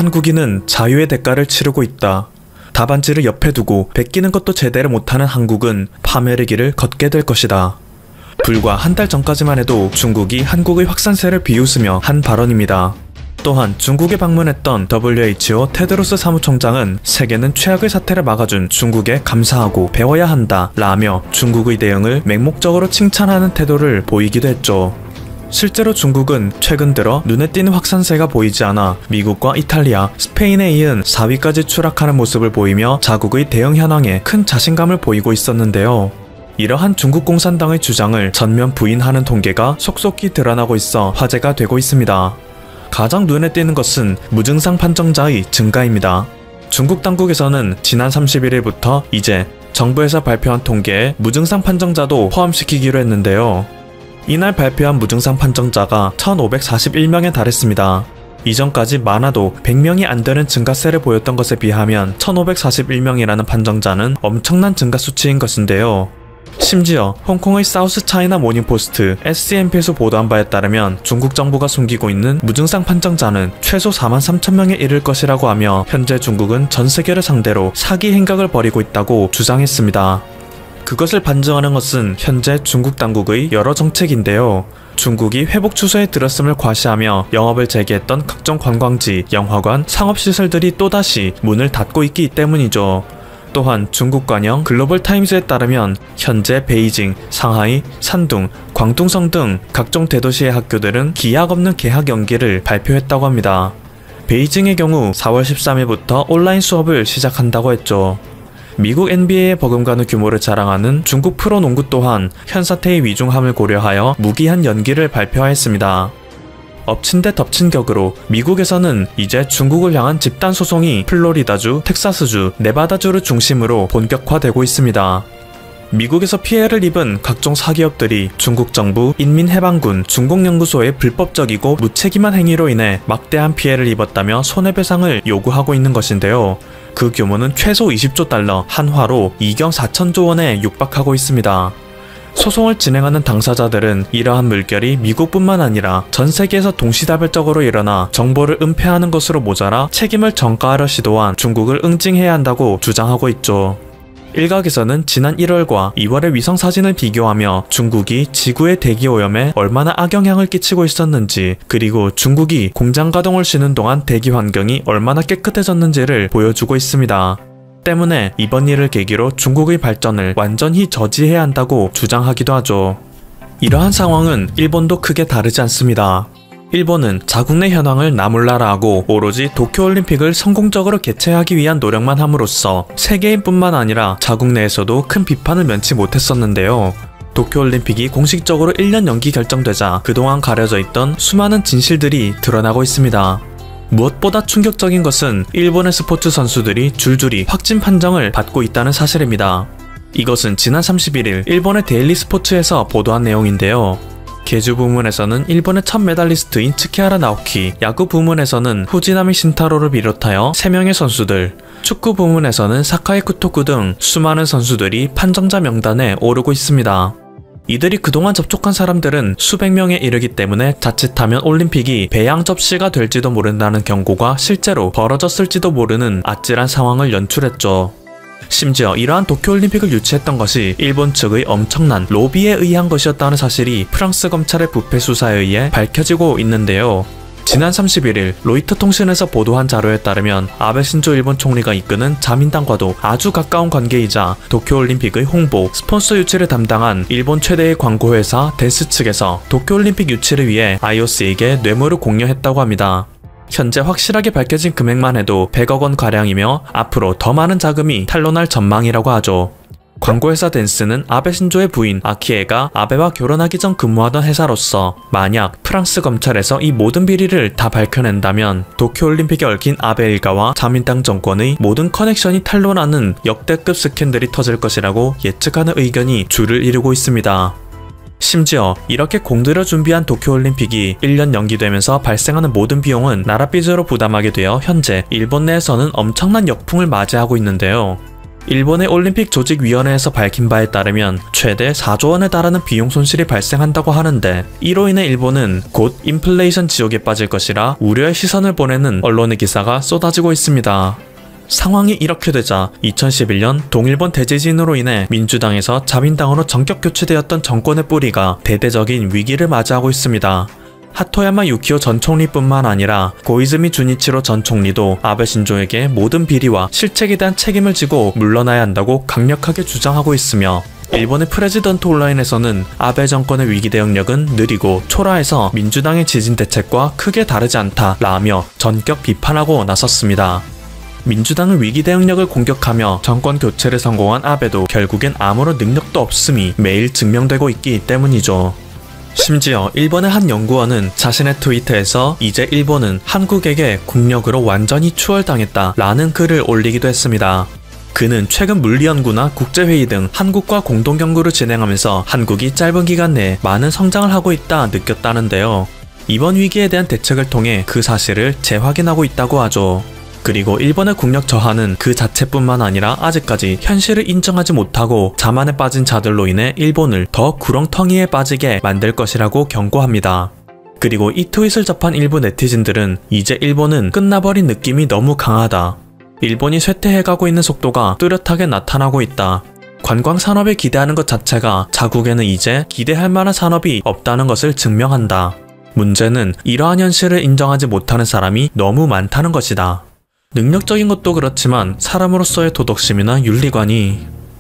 한국인은 자유의 대가를 치르고 있다. 답안지를 옆에 두고 베끼는 것도 제대로 못하는 한국은 파멸의 길을 걷게 될 것이다. 불과 한 달 전까지만 해도 중국이 한국의 확산세를 비웃으며 한 발언입니다. 또한 중국에 방문했던 WHO 테드로스 사무총장은 세계는 최악의 사태를 막아준 중국에 감사하고 배워야 한다 라며 중국의 대응을 맹목적으로 칭찬하는 태도를 보이기도 했죠. 실제로 중국은 최근 들어 눈에 띄는 확산세가 보이지 않아 미국과 이탈리아, 스페인에 이은 4위까지 추락하는 모습을 보이며 자국의 대응 현황에 큰 자신감을 보이고 있었는데요. 이러한 중국 공산당의 주장을 전면 부인하는 통계가 속속히 드러나고 있어 화제가 되고 있습니다. 가장 눈에 띄는 것은 무증상 판정자의 증가입니다. 중국 당국에서는 지난 31일부터 이제 정부에서 발표한 통계에 무증상 판정자도 포함시키기로 했는데요. 이날 발표한 무증상 판정자가 1541명에 달했습니다. 이전까지 많아도 100명이 안 되는 증가세를 보였던 것에 비하면 1541명이라는 판정자는 엄청난 증가 수치인 것인데요. 심지어 홍콩의 사우스 차이나 모닝포스트 SCMP에서 보도한 바에 따르면 중국 정부가 숨기고 있는 무증상 판정자는 최소 43,000명에 이를 것이라고 하며 현재 중국은 전 세계를 상대로 사기 행각을 벌이고 있다고 주장했습니다. 그것을 반증하는 것은 현재 중국 당국의 여러 정책인데요. 중국이 회복 추세에 들었음을 과시하며 영업을 재개했던 각종 관광지, 영화관, 상업시설들이 또다시 문을 닫고 있기 때문이죠. 또한 중국관영 글로벌타임즈에 따르면 현재 베이징, 상하이, 산둥, 광둥성 등 각종 대도시의 학교들은 기약 없는 개학 연기를 발표했다고 합니다. 베이징의 경우 4월 13일부터 온라인 수업을 시작한다고 했죠. 미국 NBA에 버금가는 규모를 자랑하는 중국 프로농구 또한 현 사태의 위중함을 고려하여 무기한 연기를 발표하였습니다. 엎친 데 덮친 격으로 미국에서는 이제 중국을 향한 집단 소송이 플로리다주, 텍사스주, 네바다주를 중심으로 본격화되고 있습니다. 미국에서 피해를 입은 각종 사기업들이 중국 정부, 인민해방군, 중공연구소의 불법적이고 무책임한 행위로 인해 막대한 피해를 입었다며 손해배상을 요구하고 있는 것인데요. 그 규모는 최소 20조 달러, 한화로 2경 4천조 원에 육박하고 있습니다. 소송을 진행하는 당사자들은 이러한 물결이 미국뿐만 아니라 전 세계에서 동시다발적으로 일어나 정보를 은폐하는 것으로 모자라 책임을 전가하려 시도한 중국을 응징해야 한다고 주장하고 있죠. 일각에서는 지난 1월과 2월의 위성사진을 비교하며 중국이 지구의 대기오염에 얼마나 악영향을 끼치고 있었는지, 그리고 중국이 공장 가동을 쉬는 동안 대기 환경이 얼마나 깨끗해졌는지를 보여주고 있습니다. 때문에 이번 일을 계기로 중국의 발전을 완전히 저지해야 한다고 주장하기도 하죠. 이러한 상황은 일본도 크게 다르지 않습니다. 일본은 자국 내 현황을 나몰라라하고 오로지 도쿄올림픽을 성공적으로 개최하기 위한 노력만 함으로써 세계인뿐만 아니라 자국 내에서도 큰 비판을 면치 못했었는데요. 도쿄올림픽이 공식적으로 1년 연기 결정되자 그동안 가려져 있던 수많은 진실들이 드러나고 있습니다. 무엇보다 충격적인 것은 일본의 스포츠 선수들이 줄줄이 확진 판정을 받고 있다는 사실입니다. 이것은 지난 31일 일본의 데일리 스포츠에서 보도한 내용인데요. 계주 부문에서는 일본의 첫 메달리스트인 츠키하라 나오키, 야구 부문에서는 후지나미 신타로를 비롯하여 3명의 선수들, 축구 부문에서는 사카이 쿠토쿠 등 수많은 선수들이 판정자 명단에 오르고 있습니다. 이들이 그동안 접촉한 사람들은 수백 명에 이르기 때문에 자칫하면 올림픽이 배양 접시가 될지도 모른다는 경고가 실제로 벌어졌을지도 모르는 아찔한 상황을 연출했죠. 심지어 이러한 도쿄올림픽을 유치했던 것이 일본 측의 엄청난 로비에 의한 것이었다는 사실이 프랑스 검찰의 부패 수사에 의해 밝혀지고 있는데요. 지난 31일 로이터 통신에서 보도한 자료에 따르면 아베 신조 일본 총리가 이끄는 자민당과도 아주 가까운 관계이자 도쿄올림픽의 홍보, 스폰서 유치를 담당한 일본 최대의 광고회사 데스 측에서 도쿄올림픽 유치를 위해 IOC에게 뇌물을 공여했다고 합니다. 현재 확실하게 밝혀진 금액만 해도 100억 원 가량이며 앞으로 더 많은 자금이 탄로날 전망이라고 하죠. 광고회사 댄스는 아베 신조의 부인 아키에가 아베와 결혼하기 전 근무하던 회사로서 만약 프랑스 검찰에서 이 모든 비리를 다 밝혀낸다면 도쿄올림픽에 얽힌 아베 일가와 자민당 정권의 모든 커넥션이 탄로나는 역대급 스캔들이 터질 것이라고 예측하는 의견이 줄을 이루고 있습니다. 심지어 이렇게 공들여 준비한 도쿄올림픽이 1년 연기되면서 발생하는 모든 비용은 나라 빚으로 부담하게 되어 현재 일본 내에서는 엄청난 역풍을 맞이하고 있는데요. 일본의 올림픽 조직위원회에서 밝힌 바에 따르면 최대 4조 원에 달하는 비용 손실이 발생한다고 하는데, 이로 인해 일본은 곧 인플레이션 지옥에 빠질 것이라 우려의 시선을 보내는 언론의 기사가 쏟아지고 있습니다. 상황이 이렇게 되자 2011년 동일본 대지진으로 인해 민주당에서 자민당으로 전격 교체되었던 정권의 뿌리가 대대적인 위기를 맞이하고 있습니다. 하토야마 유키오 전 총리뿐만 아니라 고이즈미 주니치로 전 총리도 아베 신조에게 모든 비리와 실책에 대한 책임을 지고 물러나야 한다고 강력하게 주장하고 있으며, 일본의 프레지던트 온라인에서는 아베 정권의 위기 대응력은 느리고 초라해서 민주당의 지진 대책과 크게 다르지 않다라며 전격 비판하고 나섰습니다. 민주당의 위기 대응력을 공격하며 정권 교체를 성공한 아베도 결국엔 아무런 능력도 없음이 매일 증명되고 있기 때문이죠. 심지어 일본의 한 연구원은 자신의 트위터에서 이제 일본은 한국에게 국력으로 완전히 추월당했다 라는 글을 올리기도 했습니다. 그는 최근 물리연구나 국제회의 등 한국과 공동연구를 진행하면서 한국이 짧은 기간 내에 많은 성장을 하고 있다 느꼈다는데요. 이번 위기에 대한 대책을 통해 그 사실을 재확인하고 있다고 하죠. 그리고 일본의 국력 저하는 그 자체뿐만 아니라 아직까지 현실을 인정하지 못하고 자만에 빠진 자들로 인해 일본을 더 구렁텅이에 빠지게 만들 것이라고 경고합니다. 그리고 이 트윗을 접한 일부 네티즌들은 이제 일본은 끝나버린 느낌이 너무 강하다. 일본이 쇠퇴해가고 있는 속도가 뚜렷하게 나타나고 있다. 관광산업에 기대하는 것 자체가 자국에는 이제 기대할 만한 산업이 없다는 것을 증명한다. 문제는 이러한 현실을 인정하지 못하는 사람이 너무 많다는 것이다. 능력적인 것도 그렇지만 사람으로서의 도덕심이나 윤리관이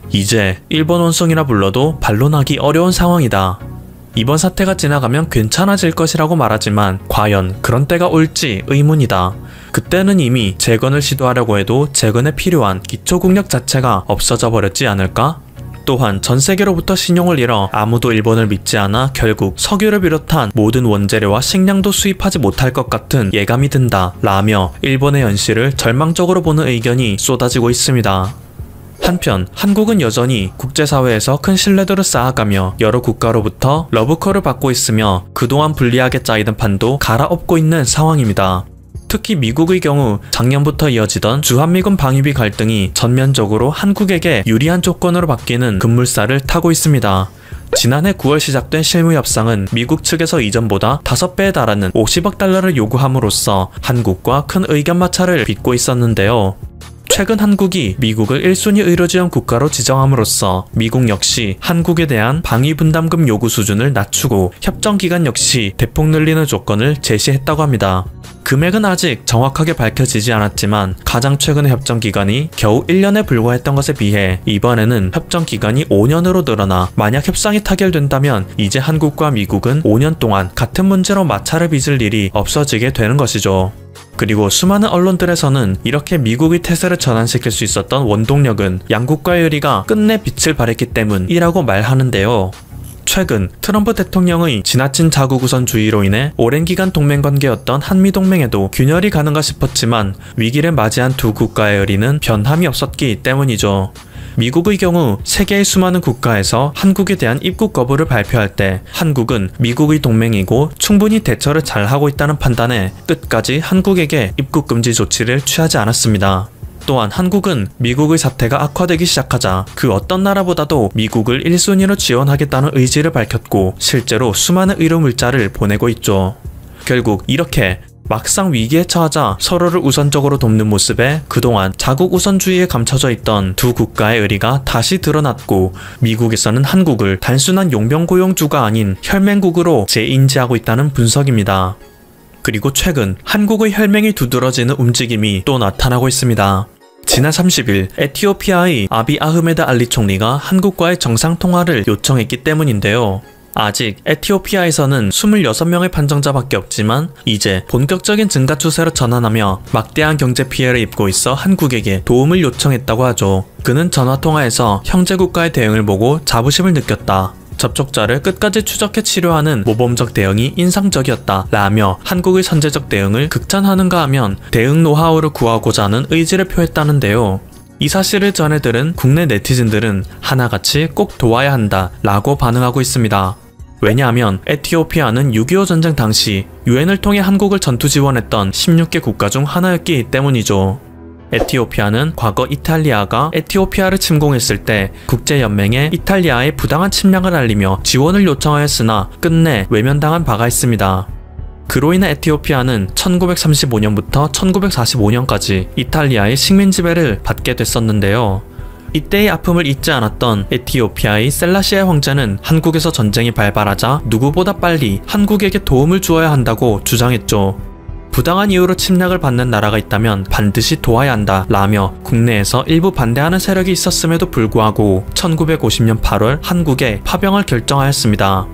이제 일본 원숭이라 불러도 반론하기 어려운 상황이다. 이번 사태가 지나가면 괜찮아질 것이라고 말하지만 과연 그런 때가 올지 의문이다. 그때는 이미 재건을 시도하려고 해도 재건에 필요한 기초국력 자체가 없어져 버렸지 않을까? 또한 전 세계로부터 신용을 잃어 아무도 일본을 믿지 않아 결국 석유를 비롯한 모든 원재료와 식량도 수입하지 못할 것 같은 예감이 든다 라며 일본의 현실을 절망적으로 보는 의견이 쏟아지고 있습니다. 한편 한국은 여전히 국제사회에서 큰 신뢰도를 쌓아가며 여러 국가로부터 러브콜을 받고 있으며 그동안 불리하게 짜이던 판도 갈아엎고 있는 상황입니다. 특히 미국의 경우 작년부터 이어지던 주한미군 방위비 갈등이 전면적으로 한국에게 유리한 조건으로 바뀌는 급물살을 타고 있습니다. 지난해 9월 시작된 실무 협상은 미국 측에서 이전보다 5배에 달하는 50억 달러를 요구함으로써 한국과 큰 의견 마찰을 빚고 있었는데요. 최근 한국이 미국을 1순위 의료지원 국가로 지정함으로써 미국 역시 한국에 대한 방위 분담금 요구 수준을 낮추고 협정 기간 역시 대폭 늘리는 조건을 제시했다고 합니다. 금액은 아직 정확하게 밝혀지지 않았지만 가장 최근의 협정 기간이 겨우 1년에 불과했던 것에 비해 이번에는 협정 기간이 5년으로 늘어나 만약 협상이 타결된다면 이제 한국과 미국은 5년 동안 같은 문제로 마찰을 빚을 일이 없어지게 되는 것이죠. 그리고 수많은 언론들에서는 이렇게 미국의 태세를 전환시킬 수 있었던 원동력은 양국과의 의리가 끝내 빛을 발했기 때문이라고 말하는데요. 최근 트럼프 대통령의 지나친 자국우선주의로 인해 오랜 기간 동맹관계였던 한미동맹에도 균열이 가는가 싶었지만 위기를 맞이한 두 국가의 의리는 변함이 없었기 때문이죠. 미국의 경우 세계의 수많은 국가에서 한국에 대한 입국 거부를 발표할 때 한국은 미국의 동맹이고 충분히 대처를 잘하고 있다는 판단에 끝까지 한국에게 입국 금지 조치를 취하지 않았습니다. 또한 한국은 미국의 사태가 악화되기 시작하자 그 어떤 나라보다도 미국을 1순위로 지원하겠다는 의지를 밝혔고 실제로 수많은 의료 물자를 보내고 있죠. 결국 이렇게 막상 위기에 처하자 서로를 우선적으로 돕는 모습에 그동안 자국 우선주의에 감춰져 있던 두 국가의 의리가 다시 드러났고 미국에서는 한국을 단순한 용병고용주가 아닌 혈맹국으로 재인지하고 있다는 분석입니다. 그리고 최근 한국의 혈맹이 두드러지는 움직임이 또 나타나고 있습니다. 지난 30일 에티오피아의 아비 아흐메드 알리 총리가 한국과의 정상통화를 요청했기 때문인데요. 아직 에티오피아에서는 26명의 판정자밖에 없지만 이제 본격적인 증가 추세로 전환하며 막대한 경제 피해를 입고 있어 한국에게 도움을 요청했다고 하죠. 그는 전화통화에서 형제국가의 대응을 보고 자부심을 느꼈다. 접촉자를 끝까지 추적해 치료하는 모범적 대응이 인상적이었다 라며 한국의 선제적 대응을 극찬하는가 하면 대응 노하우를 구하고자 하는 의지를 표했다는데요. 이 사실을 전해들은 국내 네티즌들은 하나같이 꼭 도와야 한다 라고 반응하고 있습니다. 왜냐하면 에티오피아는 6.25 전쟁 당시 유엔을 통해 한국을 전투 지원했던 16개 국가 중 하나였기 때문이죠. 에티오피아는 과거 이탈리아가 에티오피아를 침공했을 때 국제연맹에 이탈리아의 부당한 침략을 알리며 지원을 요청하였으나 끝내 외면당한 바가 있습니다. 그로 인해 에티오피아는 1935년부터 1945년까지 이탈리아의 식민 지배를 받게 됐었는데요. 이때의 아픔을 잊지 않았던 에티오피아의 셀라시아 황제는 한국에서 전쟁이 발발하자 누구보다 빨리 한국에게 도움을 주어야 한다고 주장했죠. 부당한 이유로 침략을 받는 나라가 있다면 반드시 도와야 한다 라며 국내에서 일부 반대하는 세력이 있었음에도 불구하고 1950년 8월 한국에 파병을 결정하였습니다.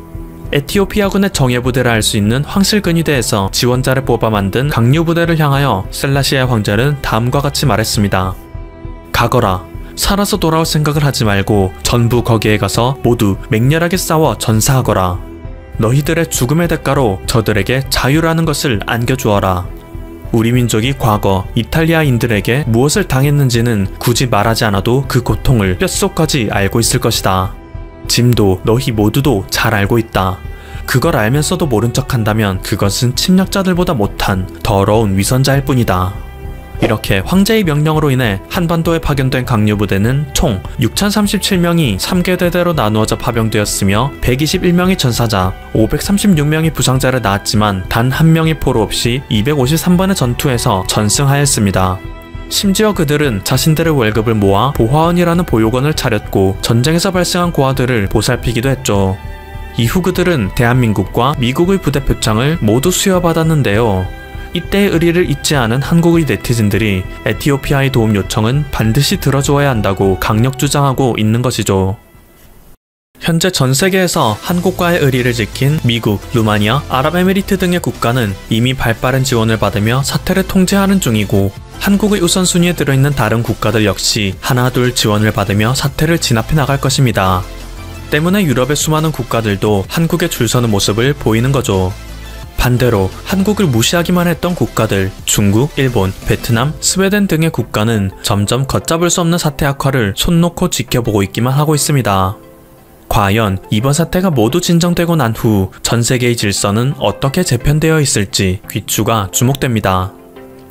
에티오피아군의 정예부대를 할 수 있는 황실근위대에서 지원자를 뽑아 만든 강류부대를 향하여 셀라시아 황제는 다음과 같이 말했습니다. 가거라. 살아서 돌아올 생각을 하지 말고 전부 거기에 가서 모두 맹렬하게 싸워 전사하거라. 너희들의 죽음의 대가로 저들에게 자유라는 것을 안겨주어라. 우리 민족이 과거 이탈리아인들에게 무엇을 당했는지는 굳이 말하지 않아도 그 고통을 뼛속까지 알고 있을 것이다. 짐도 너희 모두도 잘 알고 있다. 그걸 알면서도 모른 척한다면 그것은 침략자들보다 못한 더러운 위선자일 뿐이다. 이렇게 황제의 명령으로 인해 한반도에 파견된 강류부대는 총 6,037명이 3개 대대로 나누어져 파병되었으며 121명의 전사자, 536명의 부상자를 낳았지만 단 한 명의 포로 없이 253번의 전투에서 전승하였습니다. 심지어 그들은 자신들의 월급을 모아 보화원이라는 보육원을 차렸고 전쟁에서 발생한 고아들을 보살피기도 했죠. 이후 그들은 대한민국과 미국의 부대 표창을 모두 수여받았는데요. 이때의 의리를 잊지 않은 한국의 네티즌들이 에티오피아의 도움 요청은 반드시 들어주어야 한다고 강력 주장하고 있는 것이죠. 현재 전 세계에서 한국과의 의리를 지킨 미국, 루마니아, 아랍에미리트 등의 국가는 이미 발빠른 지원을 받으며 사태를 통제하는 중이고 한국의 우선순위에 들어있는 다른 국가들 역시 하나둘 지원을 받으며 사태를 진압해 나갈 것입니다. 때문에 유럽의 수많은 국가들도 한국에 줄 서는 모습을 보이는 거죠. 반대로 한국을 무시하기만 했던 국가들 중국, 일본, 베트남, 스웨덴 등의 국가는 점점 걷잡을 수 없는 사태 악화를 손 놓고 지켜보고 있기만 하고 있습니다. 과연 이번 사태가 모두 진정되고 난 후 전 세계의 질서는 어떻게 재편되어 있을지 귀추가 주목됩니다.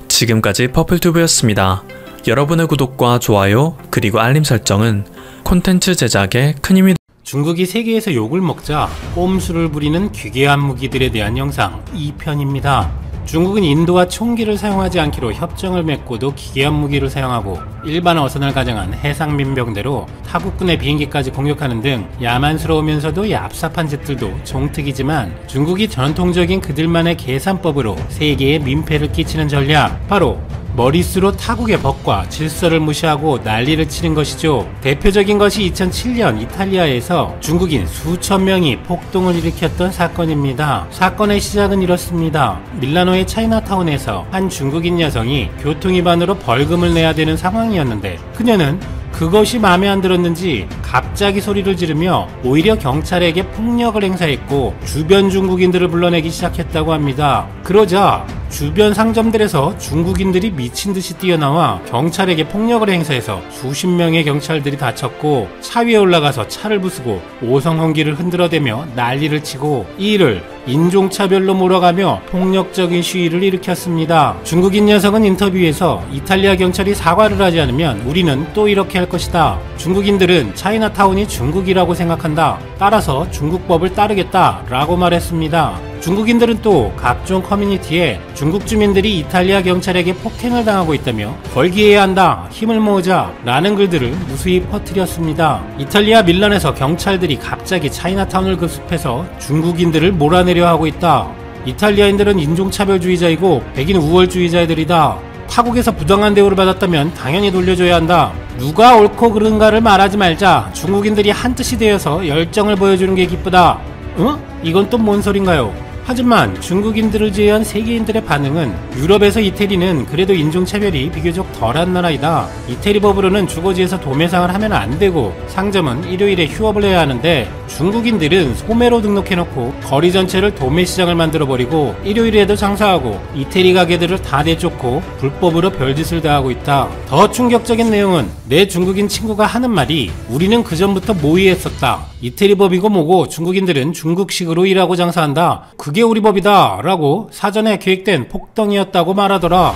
지금까지 퍼플튜브였습니다. 여러분의 구독과 좋아요 그리고 알림 설정은 콘텐츠 제작에 큰 힘이 중국이 세계에서 욕을 먹자 꼼수를 부리는 기괴한 무기들에 대한 영상 2편입니다. 중국은 인도와 총기를 사용하지 않기로 협정을 맺고도 기괴한 무기를 사용하고 일반 어선을 가정한 해상 민병대로 타국군의 비행기까지 공격하는 등 야만스러우면서도 얍삽한 짓들도 종특이지만 중국이 전통적인 그들만의 계산법으로 세계에 민폐를 끼치는 전략, 바로 머릿수로 타국의 법과 질서를 무시하고 난리를 치는 것이죠. 대표적인 것이 2007년 이탈리아에서 중국인 수천 명이 폭동을 일으켰던 사건입니다. 사건의 시작은 이렇습니다. 밀라노의 차이나타운에서 한 중국인 여성이 교통위반으로 벌금을 내야 되는 상황이었는데 그녀는 그것이 마음에 안 들었는지 갑자기 소리를 지르며 오히려 경찰에게 폭력을 행사했고 주변 중국인들을 불러내기 시작했다고 합니다. 그러자 주변 상점들에서 중국인들이 미친듯이 뛰어나와 경찰에게 폭력을 행사해서 수십 명의 경찰들이 다쳤고 차 위에 올라가서 차를 부수고 오성홍기를 흔들어대며 난리를 치고 이 일을 인종차별로 몰아가며 폭력적인 시위를 일으켰습니다. 중국인 여성은 인터뷰에서 이탈리아 경찰이 사과를 하지 않으면 우리는 또 이렇게 할 것이다. 중국인들은 차이나타운이 중국이라고 생각한다. 따라서 중국법을 따르겠다 라고 말했습니다. 중국인들은 또 각종 커뮤니티에 중국 주민들이 이탈리아 경찰에게 폭행을 당하고 있다며 벌기해야 한다, 힘을 모으자 라는 글들을 무수히 퍼뜨렸습니다. 이탈리아 밀란에서 경찰들이 갑자기 차이나타운을 급습해서 중국인들을 몰아내려 하고 있다. 이탈리아인들은 인종차별주의자이고 백인 우월주의자들이다. 타국에서 부당한 대우를 받았다면 당연히 돌려줘야 한다. 누가 옳고 그른가를 말하지 말자. 중국인들이 한뜻이 되어서 열정을 보여주는 게 기쁘다. 응? 이건 또 뭔 소린가요? 하지만 중국인들을 제외한 세계인들의 반응은 유럽에서 이태리는 그래도 인종차별이 비교적 덜한 나라이다. 이태리 법으로는 주거지에서 도매상을 하면 안 되고 상점은 일요일에 휴업을 해야 하는데 중국인들은 소매로 등록해놓고 거리 전체를 도매시장을 만들어버리고 일요일에도 장사하고 이태리 가게들을 다 내쫓고 불법으로 별짓을 다 하고 있다. 더 충격적인 내용은 내 중국인 친구가 하는 말이 우리는 그전부터 모의했었다. 이태리 법이고 뭐고 중국인들은 중국식으로 일하고 장사한다. 그게 우리 법이다 라고 사전에 계획된 폭동이었다고 말하더라.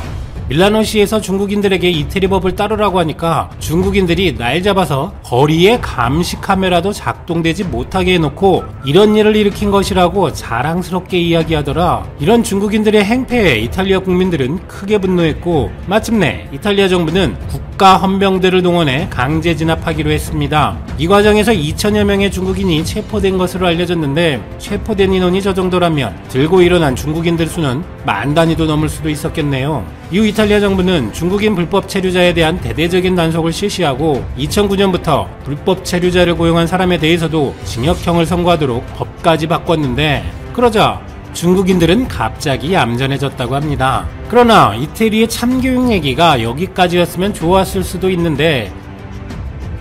밀라노시에서 중국인들에게 이태리 법을 따르라고 하니까 중국인들이 날 잡아서 거리에 감시 카메라도 작동되지 못하게 해놓고 이런 일을 일으킨 것이라고 자랑스럽게 이야기하더라. 이런 중국인들의 행패에 이탈리아 국민들은 크게 분노했고 마침내 이탈리아 정부는 국가 헌병대를 동원해 강제 진압하기로 했습니다. 이 과정에서 2천여 명의 중국인이 체포된 것으로 알려졌는데 체포된 인원이 저 정도라면 들고 일어난 중국인들 수는 만 단위도 넘을 수도 있었겠네요. 이후 이탈리아 정부는 중국인 불법 체류자에 대한 대대적인 단속을 실시하고 2009년부터 불법 체류자를 고용한 사람에 대해서도 징역형을 선고하도록 법까지 바꿨는데 그러자 중국인들은 갑자기 얌전해졌다고 합니다. 그러나 이태리의 참교육 얘기가 여기까지였으면 좋았을 수도 있는데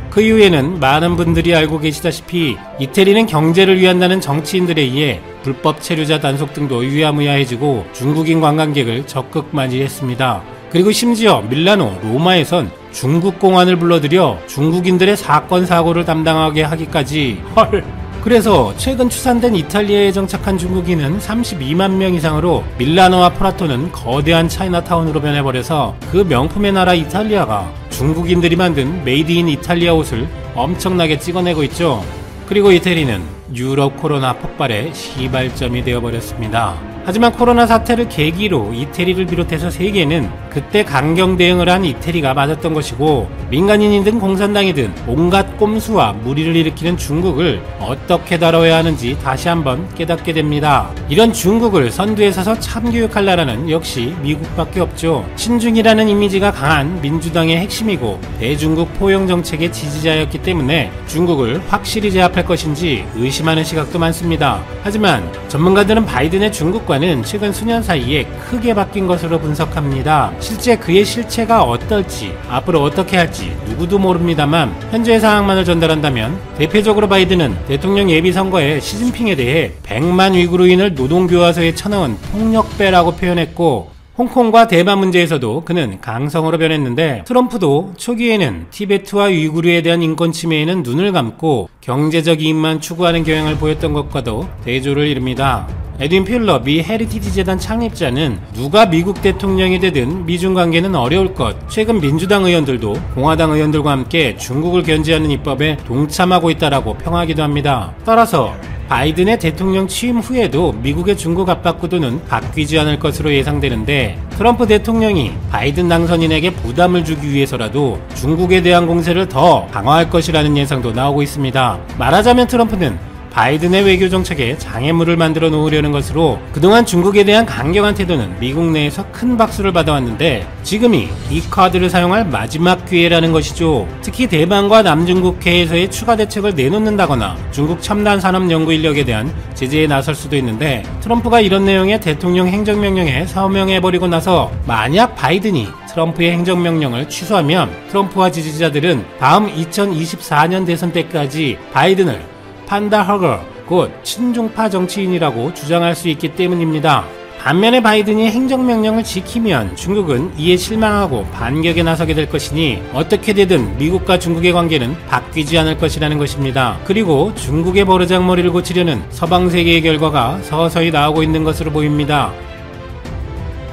그 이후에는 많은 분들이 알고 계시다시피 이태리는 경제를 위한다는 정치인들에 의해 불법 체류자 단속 등도 유야무야해지고 중국인 관광객을 적극 맞이했습니다. 그리고 심지어 밀라노, 로마에선 중국 공안을 불러들여 중국인들의 사건 사고를 담당하게 하기까지 헐. 그래서 최근 추산된 이탈리아에 정착한 중국인은 32만 명 이상으로 밀라노와 프라토는 거대한 차이나타운으로 변해버려서 그 명품의 나라 이탈리아가 중국인들이 만든 메이드 인 이탈리아 옷을 엄청나게 찍어내고 있죠. 그리고 이태리는 유럽 코로나 폭발의 시발점이 되어버렸습니다. 하지만 코로나 사태를 계기로 이태리를 비롯해서 세계는 그때 강경 대응을 한 이태리가 맞았던 것이고 민간인이든 공산당이든 온갖 꼼수와 무리를 일으키는 중국을 어떻게 다뤄야 하는지 다시 한번 깨닫게 됩니다. 이런 중국을 선두에 서서 참교육할 나라는 역시 미국밖에 없죠. 신중이라는 이미지가 강한 민주당의 핵심이고 대중국 포용 정책의 지지자였기 때문에 중국을 확실히 제압할 것인지 의심하는 시각도 많습니다. 하지만 전문가들은 바이든의 중국과는 최근 수년 사이에 크게 바뀐 것으로 분석합니다. 실제 그의 실체가 어떨지 앞으로 어떻게 할지 누구도 모릅니다만 현재의 상황만을 전달한다면 대표적으로 바이든은 대통령 예비선거에 시진핑에 대해 100만 위구르인을 노동교화소에 쳐넣은 폭력배라고 표현했고 홍콩과 대만 문제에서도 그는 강성으로 변했는데 트럼프도 초기에는 티베트와 위구르에 대한 인권 침해에는 눈을 감고 경제적 이익만 추구하는 경향을 보였던 것과도 대조를 이룹니다. 에드윈 필러 미 헤리티지 재단 창립자는 누가 미국 대통령이 되든 미중 관계는 어려울 것, 최근 민주당 의원들도 공화당 의원들과 함께 중국을 견제하는 입법에 동참하고 있다라고 평하기도 합니다. 따라서 바이든의 대통령 취임 후에도 미국의 중국 압박 구도는 바뀌지 않을 것으로 예상되는데 트럼프 대통령이 바이든 당선인에게 부담을 주기 위해서라도 중국에 대한 공세를 더 강화할 것이라는 예상도 나오고 있습니다. 말하자면 트럼프는 바이든의 외교 정책에 장애물을 만들어 놓으려는 것으로 그동안 중국에 대한 강경한 태도는 미국 내에서 큰 박수를 받아왔는데 지금이 이 카드를 사용할 마지막 기회라는 것이죠. 특히 대만과 남중국해에서의 추가 대책을 내놓는다거나 중국 첨단 산업 연구 인력에 대한 제재에 나설 수도 있는데 트럼프가 이런 내용의 대통령 행정명령에 서명해버리고 나서 만약 바이든이 트럼프의 행정명령을 취소하면 트럼프와 지지자들은 다음 2024년 대선 때까지 바이든을 판다 허거, 곧 친중파 정치인이라고 주장할 수 있기 때문입니다. 반면에 바이든이 행정명령을 지키면 중국은 이에 실망하고 반격에 나서게 될 것이니 어떻게 되든 미국과 중국의 관계는 바뀌지 않을 것이라는 것입니다. 그리고 중국의 버르장머리를 고치려는 서방세계의 결과가 서서히 나오고 있는 것으로 보입니다.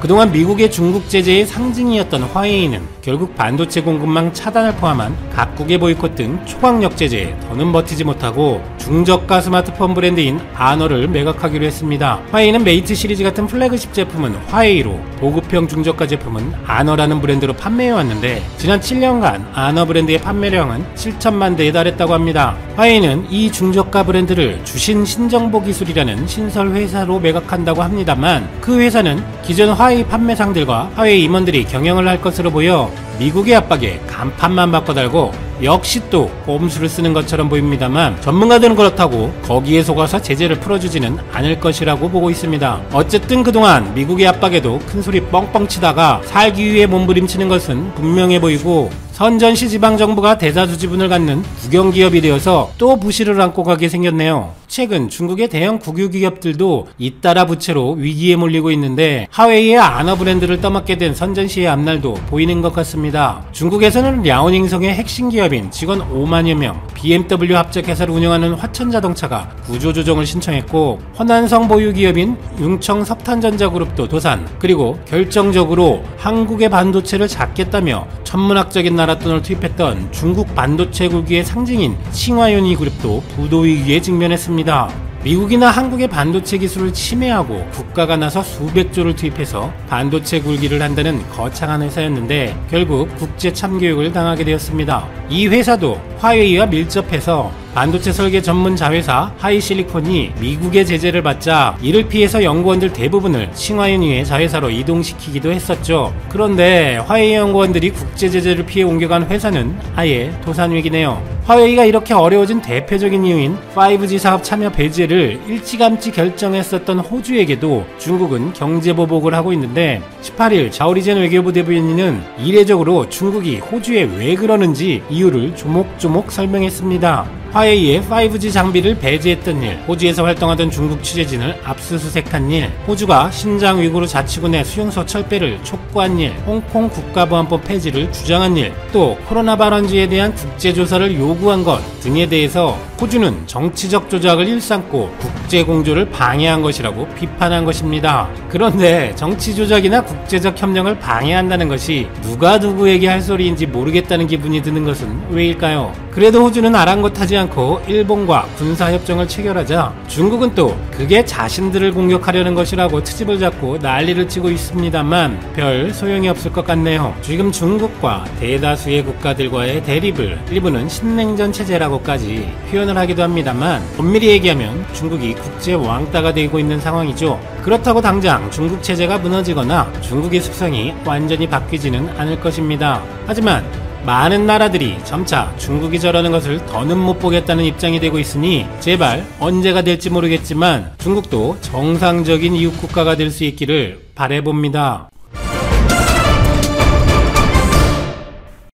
그동안 미국의 중국 제재의 상징이었던 화웨이는 결국 반도체 공급망 차단을 포함한 각국의 보이콧 등 초강력 제재에 더는 버티지 못하고 중저가 스마트폰 브랜드인 아너를 매각하기로 했습니다. 화웨이는 메이트 시리즈 같은 플래그십 제품은 화웨이로, 보급형 중저가 제품은 아너라는 브랜드로 판매해왔는데 지난 7년간 아너 브랜드의 판매량은 7천만 대에 달했다고 합니다. 화웨이는 이 중저가 브랜드를 주신 신정보 기술이라는 신설 회사로 매각한다고 합니다만 그 회사는 기존 화웨이 판매상들과 화웨이 임원들이 경영을 할 것으로 보여 미국의 압박에 간판만 바꿔달고 역시 또 꼼수를 쓰는 것처럼 보입니다만 전문가들은 그렇다고 거기에 속아서 제재를 풀어주지는 않을 것이라고 보고 있습니다. 어쨌든 그동안 미국의 압박에도 큰소리 뻥뻥 치다가 살기 위해 몸부림치는 것은 분명해 보이고 선전시 지방정부가 대사수지분을 갖는 국영기업이 되어서 또 부실을 안고 가게 생겼네요. 최근 중국의 대형 국유 기업들도 잇따라 부채로 위기에 몰리고 있는데 하웨이의 아너 브랜드를 떠맡게 된 선전시의 앞날도 보이는 것 같습니다. 중국에서는 랴오닝성의 핵심 기업인 직원 5만여 명, BMW 합작회사를 운영하는 화천자동차가 구조조정을 신청했고 허난성 보유 기업인 융청 석탄전자그룹도 도산, 그리고 결정적으로 한국의 반도체를 잡겠다며 천문학적인 나랏돈을 투입했던 중국 반도체 굴기의 상징인 칭화윤이 그룹도 부도 위기에 직면했습니다. 미국이나 한국의 반도체 기술을 침해하고 국가가 나서 수백조를 투입해서 반도체 굴기를 한다는 거창한 회사였는데 결국 국제 참교육을 당하게 되었습니다. 이 회사도 화웨이와 밀접해서 반도체 설계 전문 자회사 하이실리콘이 미국의 제재를 받자 이를 피해서 연구원들 대부분을 칭화윤희의 자회사로 이동시키기도 했었죠. 그런데 화웨이 연구원들이 국제 제재를 피해 옮겨간 회사는 아예 도산위기네요. 화웨이가 이렇게 어려워진 대표적인 이유인 5G 사업 참여 배제를 일찌감치 결정했었던 호주에게도 중국은 경제보복을 하고 있는데 18일 자오리젠 외교부 대변인은 이례적으로 중국이 호주에 왜 그러는지 이유를 조목조목 설명했습니다. 화웨이의 5G 장비를 배제했던 일, 호주에서 활동하던 중국 취재진을 압수수색한 일, 호주가 신장 위구르 자치군의 수용소 철폐를 촉구한 일, 홍콩 국가보안법 폐지를 주장한 일, 또 코로나 발원지에 대한 국제조사를 요구한 것 등에 대해서 호주는 정치적 조작을 일삼고 국제공조를 방해한 것이라고 비판한 것입니다. 그런데 정치조작이나 국제적 협력을 방해한다는 것이 누가 누구에게 할 소리인지 모르겠다는 기분이 드는 것은 왜일까요? 그래도 호주는 아랑곳하지 않고 일본과 군사협정을 체결하자 중국은 또 그게 자신들을 공격하려는 것이라고 트집을 잡고 난리를 치고 있습니다만 별 소용이 없을 것 같네요. 지금 중국과 대다수의 국가들과의 대립을 일부는 신냉전 체제라고까지 표현을 하기도 합니다만 엄밀히 얘기하면 중국이 국제 왕따가 되고 있는 상황이죠. 그렇다고 당장 중국 체제가 무너지거나 중국의 습성이 완전히 바뀌지는 않을 것입니다. 하지만 많은 나라들이 점차 중국이 저러는 것을 더는 못 보겠다는 입장이 되고 있으니 제발 언제가 될지 모르겠지만 중국도 정상적인 이웃국가가 될 수 있기를 바라봅니다.